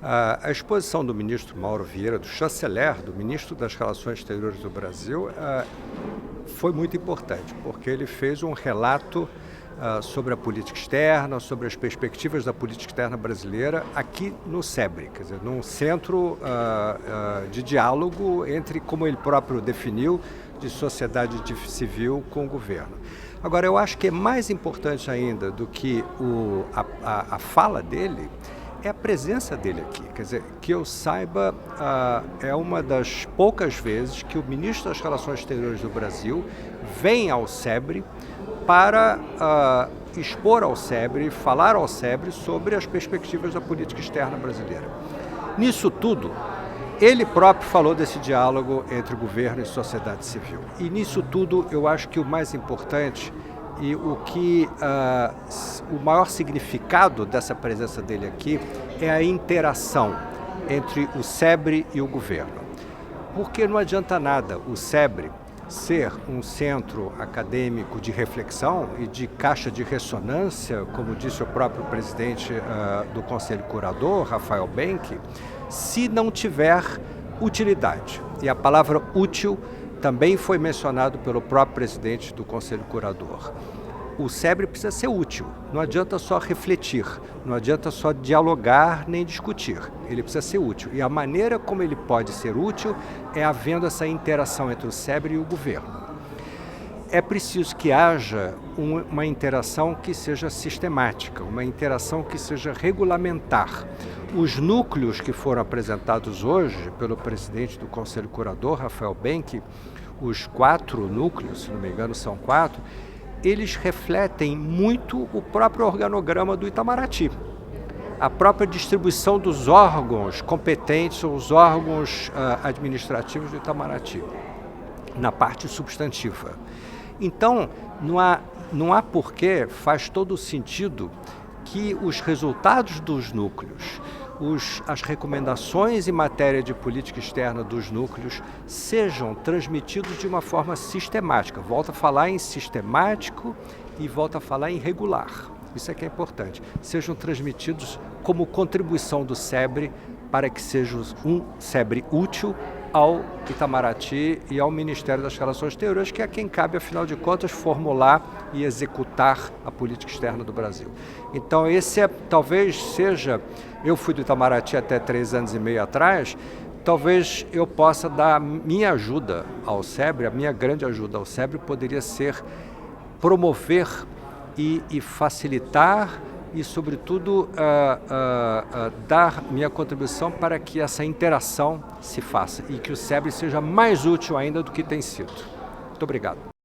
A exposição do ministro Mauro Vieira, do chanceler, do ministro das Relações Exteriores do Brasil, foi muito importante, porque ele fez um relato sobre a política externa, sobre as perspectivas da política externa brasileira aqui no SEBRE, quer dizer, num centro de diálogo entre, como ele próprio definiu, de sociedade civil com o governo. Agora, eu acho que é mais importante ainda do que a fala dele, é a presença dele aqui. Quer dizer, que eu saiba, é uma das poucas vezes que o ministro das Relações Exteriores do Brasil vem ao SEBRE para expor ao SEBRE, falar ao SEBRE sobre as perspectivas da política externa brasileira. Nisso tudo, ele próprio falou desse diálogo entre governo e sociedade civil. E nisso tudo, eu acho que o mais importante e o maior significado dessa presença dele aqui é a interação entre o SEBRE e o governo. Porque não adianta nada o SEBRE ser um centro acadêmico de reflexão e de caixa de ressonância, como disse o próprio presidente do Conselho Curador, Rafael Benck, se não tiver utilidade. E a palavra útil também foi mencionado pelo próprio presidente do Conselho Curador. O SEBRE precisa ser útil, não adianta só refletir, não adianta só dialogar nem discutir, ele precisa ser útil. E a maneira como ele pode ser útil é havendo essa interação entre o SEBRE e o governo. É preciso que haja uma interação que seja sistemática, uma interação que seja regulamentar. Os núcleos que foram apresentados hoje pelo presidente do Conselho Curador, Rafael Benck, os 4 núcleos, se não me engano são 4, eles refletem muito o próprio organograma do Itamaraty. A própria distribuição dos órgãos competentes, os órgãos administrativos do Itamaraty, na parte substantiva. Então, não há porquê, faz todo o sentido que os resultados dos núcleos, as recomendações em matéria de política externa dos núcleos sejam transmitidos de uma forma sistemática. Volto a falar em sistemático e volto a falar em regular. Isso é que é importante. Sejam transmitidos como contribuição do SEBRE para que seja um SEBRE útil ao Itamaraty e ao Ministério das Relações Exteriores, que é quem cabe, afinal de contas, formular e executar a política externa do Brasil. Então, talvez seja, eu fui do Itamaraty até 3 anos e meio atrás, talvez eu possa dar minha ajuda ao SEBRE, a minha grande ajuda ao SEBRE poderia ser promover e facilitar e, sobretudo, dar minha contribuição para que essa interação se faça e que o SEBRE seja mais útil ainda do que tem sido. Muito obrigado.